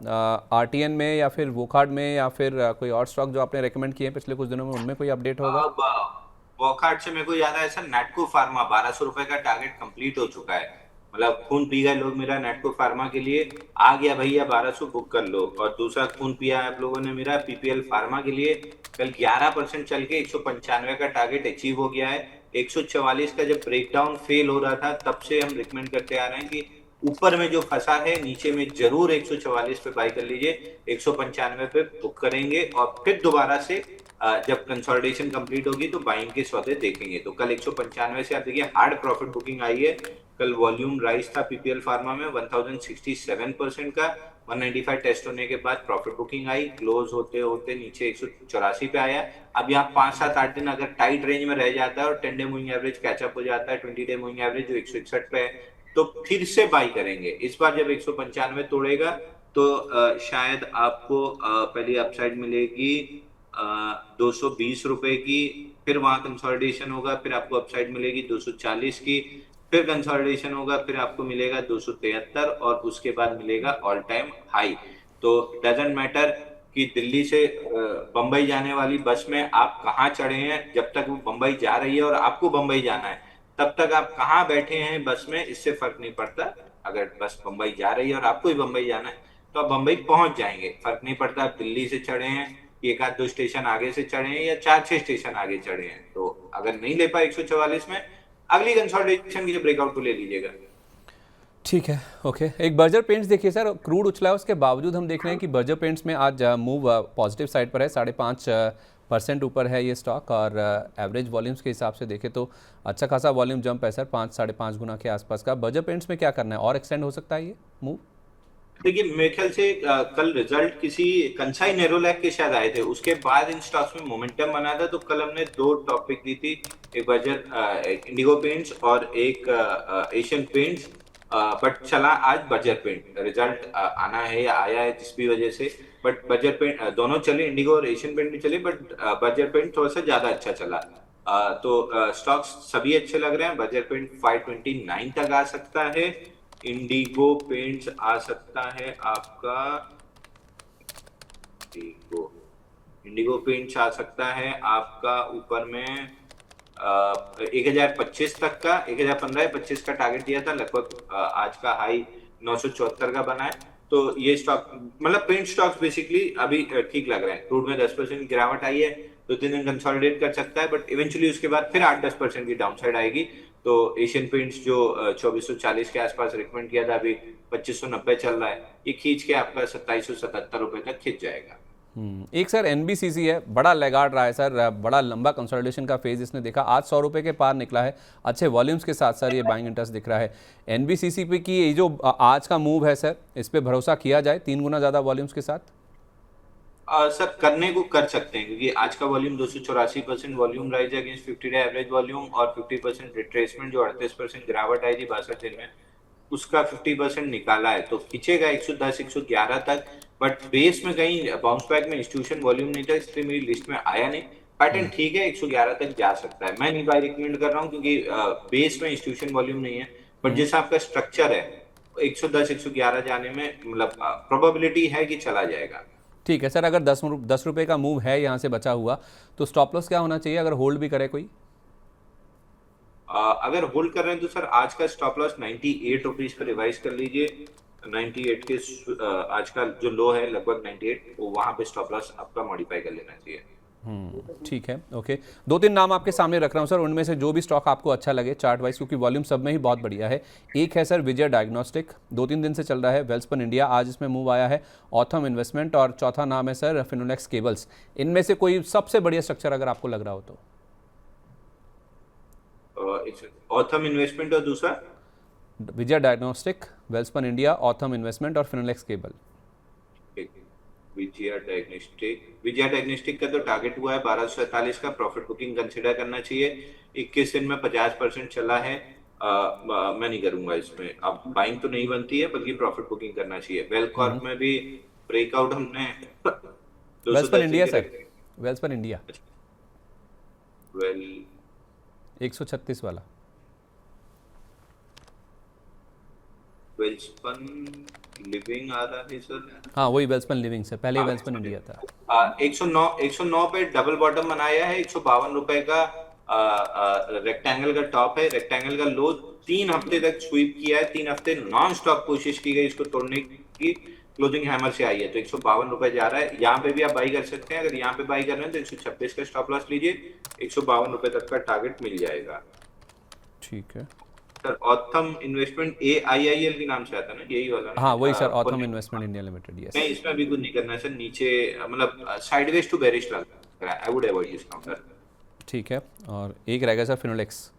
RTN में या फिर वोकार्ड में या फिर कोई और स्टॉक जो आपने रेकमेंड किए हैं पिछले कुछ दिनों में, उनमें कोई अपडेट होगा? अब वॉकहार्ट से मेरे को याद आया सर, नेटको फार्मा 1200 रुपए का टारगेट कंप्लीट हो चुका है। मतलब खून पी गए लोग मेरा नेटको फार्मा के लिए। आ गया भैया 1200, बुक कर लो। और दूसरा खून पिया है आप लोगों ने मेरा पीपीएल फार्मा के लिए। कल 11% चल के 195 का टारगेट अचीव हो गया है। 144 का जब ब्रेकडाउन फेल हो रहा था तब से हम रिकमेंड करते आ रहे हैं कि ऊपर में जो फंसा है नीचे में जरूर 144 पे बाई कर लीजिए। 195 पे बुक करेंगे और फिर दोबारा से जब कंसोलिडेशन कंप्लीट होगी तो बाइंग के सौदे देखेंगे। तो कल 195 से आप देखिए हार्ड प्रॉफिट बुकिंग आई है। कल वॉल्यूम राइज था पीपीएल फार्मा में 1067% का। 195 टेस्ट होने के बाद प्रॉफिट बुकिंग आई, क्लोज होते होते नीचे 184 पे आया। अब यहाँ 5 7 8 दिन अगर टाइट रेंज में रह जाता है और 10 डे मूविंग एवरेज कैचअप हो जाता है 20 डे मूविंग एवरेज जो 161 पे है, तो फिर से बाई करेंगे। इस बार जब 195 तोड़ेगा तो शायद आपको पहली अपसाइड मिलेगी 220 रुपए की। फिर वहां कंसोलिडेशन होगा, फिर आपको अपसाइड मिलेगी 240 की। फिर कंसोलिडेशन होगा, फिर आपको मिलेगा 273 और उसके बाद मिलेगा ऑल टाइम हाई। तो डजेंट मैटर कि दिल्ली से बंबई जाने वाली बस में आप कहाँ चढ़े हैं, जब तक वो बंबई जा रही है और आपको बंबई जाना है तब तक आप कहाँ बैठे हैं बस में इससे फर्क नहीं पड़ता। अगर बस बंबई जा रही है और आपको ही बंबई जाना है तो आप बंबई पहुंच जाएंगे, फर्क नहीं पड़ता आप दिल्ली से चढ़े हैं कि एक आध दो स्टेशन आगे से चढ़े हैं या 4 6 स्टेशन आगे चढ़े हैं। तो अगर नहीं ले पाए 144 में, अगली कंसोलिडेशन के ब्रेकआउट को ले लीजिएगा। ठीक है, ओके। एक बर्जर पेंट्स देखिए सर, क्रूड उछला है उसके बावजूद हम देख रहे हैं कि बर्जर पेंट्स में आज मूव पॉजिटिव साइड पर है, 5.5% ऊपर है ये स्टॉक। और एवरेज वॉल्यूम्स के हिसाब से देखें तो अच्छा खासा वॉल्यूम जंप है सर, 5 साढ़े 5 गुना के आसपास का। बर्जर पेंट्स में क्या करना है, और एक्सटेंड हो सकता है ये मूव? देखिए मेरे ख्याल से कल रिजल्ट किसी कंसाई नेरोलैक के शायद आए थे, उसके बाद इन स्टॉक्स में मोमेंटम बना था। तो कल हमने दो टॉपिक दी थी, एक बजर इंडिगो पेंट्स और एक एशियन पेंट्स। बट चला आज बजर पेंट, रिजल्ट आना है या आया है जिस भी वजह से। बट बजर पेंट दोनों चले, इंडिगो और एशियन पेंट भी चले, बट बजर पेंट थोड़ा सा ज्यादा अच्छा चला। तो स्टॉक्स सभी अच्छे लग रहे हैं। बजर पेंट 529 तक आ सकता है। इंडिगो पेंट्स आ सकता है आपका, इंडिगो इंडिगो पेंट्स आ सकता है आपका ऊपर में 1025 तक का, 1015 25 का टारगेट दिया था लगभग। आज का हाई 974 का बना है। तो ये स्टॉक मतलब पेंट स्टॉक्स बेसिकली अभी ठीक लग रहे हैं। क्रूड में 10% गिरावट आई है, 2 3 दिन कंसोलिडेट कर सकता है, बट इवेंचुअली उसके बाद फिर 8 10% की डाउनसाइड आएगी। तो एशियन पेंट्स जो 2440 के आसपास रिकमेंड किया था, अभी 2590 चल रहा है, ये खींच के आपका 2777 रुपए तक खिंच जाएगा। एक सर एनबीसीसी है, बड़ा लेगार्ड रहा है सर, बड़ा लंबा कंसोलिडेशन का फेज इसने देखा, आज 100 रुपये के पार निकला है। अच्छे वॉल्यूम्स के साथ सर ये बाइंग इंटरेस्ट दिख रहा है एनबीसीसी पे। कि ये जो आज का मूव है सर, इस पे भरोसा किया जाए 3 गुना ज़्यादा वॉल्यूम्स के साथ? सर करने को कर सकते हैं, क्योंकि आज का वॉल्यूम 284% वॉल्यूम राइज है अगेंस्ट 50 डे एवरेज वॉल्यूम, और 50% रिट्रेसमेंट जो 38% गिरावट आई थी 62 दिन में, उसका 50% निकाला है। तो खींचेगा 110 111 तक। बट बेस में कहीं बाउंस बैक में इंस्टीट्यूशन वॉल्यूम नहीं था, इसलिए मेरी लिस्ट में आया नहीं। पैटर्न ठीक है, 111 तक जा सकता है। मैं नहीं बाय रिकमेंड कर रहा हूँ क्योंकि बेस में इंस्टीट्यूशन वॉल्यूम नहीं है। बट जैसा आपका स्ट्रक्चर है, 110 111 जाने में मतलब प्रोबेबिलिटी है कि चला जाएगा। ठीक है सर, अगर 10 रुपये का मूव है यहाँ से बचा हुआ, तो स्टॉप लॉस क्या होना चाहिए अगर होल्ड भी करे कोई? अगर होल्ड कर रहे हैं तो सर आज का stop loss 98 rupees per revise कर लीजिए। 98 के आज का जो लो है लगभग 98, वो वहां पे स्टॉप लॉस आपका मॉडिफाई कर लेना चाहिए। ठीक है, ओके। 2 3 नाम आपके सामने रख रहा हूँ सर, उनमें से जो भी स्टॉक आपको अच्छा लगे चार्ट वाइज, क्योंकि वॉल्यूम सब में ही बहुत बढ़िया है। एक है सर विजय डायग्नोस्टिक, 2 3 दिन से चल रहा है। वेल्सपन इंडिया, आज इसमें मूव आया है। ऑथम इन्वेस्टमेंट, और चौथा नाम है सर फिनोलेक्स केबल्स। इनमें से कोई सबसे बढ़िया स्ट्रक्चर अगर आपको लग रहा हो तो? ऑथम इन्वेस्टमेंट और दूसरा Vijay diagnostic, Welspun India, Authum investment और फिनोलेक्स केबल। विजया डायग्नोस्टिक का तो टारगेट हुआ है 1247 का। प्रॉफिट बुकिंग कंसिडर करना चाहिए। 21 दिन में 50% चला है। मैं नहीं करूंगा इसमें, अब बाइंग तो नहीं बनती है बल्कि प्रॉफिट बुकिंग करना चाहिए। वेल कॉर्प में भी ब्रेकआउट हमने वेल्सपन 210 दिन इंडिया के सर, रखे। वेल्सपन इंडिया, वेल 136 वाला। वेल्सपन लिविंग आ रहा है सर। हाँ वही वेल्सपन लिविंग से पहले वेल्सपन इंडिया था। 109 पे डबल बॉटम बनाया है, 152 रुपए का रेक्टेंगल का टॉप है, रेक्टेंगल का लो 3 हफ्ते तक स्वीप किया है, 3 हफ्ते नॉन स्टॉप कोशिश की गई इसको तोड़ने की, क्लोजिंग हैमर से आई है, तो 152 रुपए जा रहा है। यहाँ पे भी आप बाई कर सकते हैं, अगर यहाँ पे बाई कर रहे हैं तो 126 का स्टॉप लॉस लीजिए, 152 रुपए तक का टारगेट मिल जाएगा। ठीक है। सर ऑथम इन्वेस्टमेंट AIIL के नाम से आता है ना, यही वाला हाँ वही ना? Sir, Autham investment India limited, yes. नहीं, इसमें अभी कुछ नहीं करना है सर, नीचे मतलब साइडवेज टू बेरिश लग रहा है, I would avoid this counter. ठीक है, और एक रहेगा सर फिनोलेक्स।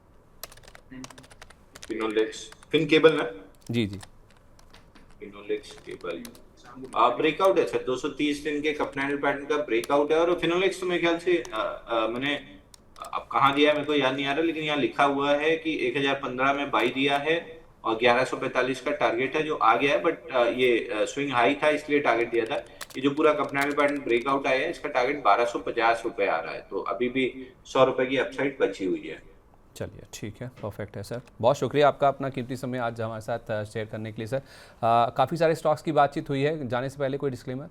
फिनोलेक्स, फिन केबल ना? जी जी। फिनोलेक्स केबल ब्रेकआउट है सर, 230 दिन के कप कैंडल पैटर्न का ब्रेकआउट है। और फिनोलेक्स तो मेरे ख्याल से मैंने अब कहाँ दिया है मेरे को याद नहीं आ रहा, लेकिन यहाँ लिखा हुआ है कि 1015 में बाई दिया है और 1145 का टारगेट है जो आ गया है, बट ये स्विंग हाई था इसलिए टारगेट दिया था। ये जो पूरा कप कैंडल पैटर्न ब्रेकआउट आया है इसका टारगेट 1250 रुपए आ रहा है, तो अभी भी 100 रुपए की अपसाइड बची हुई है। चलिए ठीक है, परफेक्ट है सर। बहुत शुक्रिया आपका अपना कीमती समय आज हमारे साथ शेयर करने के लिए सर। काफ़ी सारे स्टॉक्स की बातचीत हुई है, जाने से पहले कोई डिस्क्लेमर?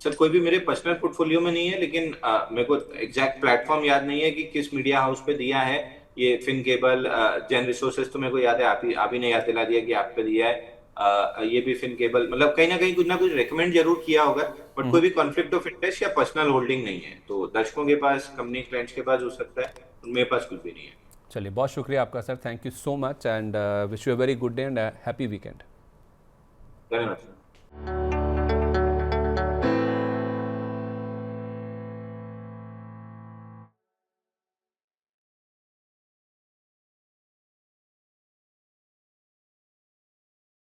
सर कोई भी मेरे पर्सनल पोर्टफोलियो में नहीं है, लेकिन मेरे को एग्जैक्ट प्लेटफॉर्म याद नहीं है कि किस मीडिया हाउस पे दिया है। ये फिन केबल, जेन रिसोर्सेज तो मेरे को याद है, आप ही ने याद दिला दिया कि आप पे दिया है। ये भी फिन केबल, मतलब कहीं ना कुछ रेकमेंड जरूर किया होगा, बट कोई भी कॉन्फ्लिक्ट ऑफ इंटरेस्ट या पर्सनल होल्डिंग नहीं है। तो दर्शकों के पास, कंपनी क्लाइंट्स के पास हो सकता है, मेरे पास कुछ भी नहीं है। चलिए बहुत शुक्रिया आपका sir, thank you so much and wish you a very good day and happy weekend. धन्यवाद सर।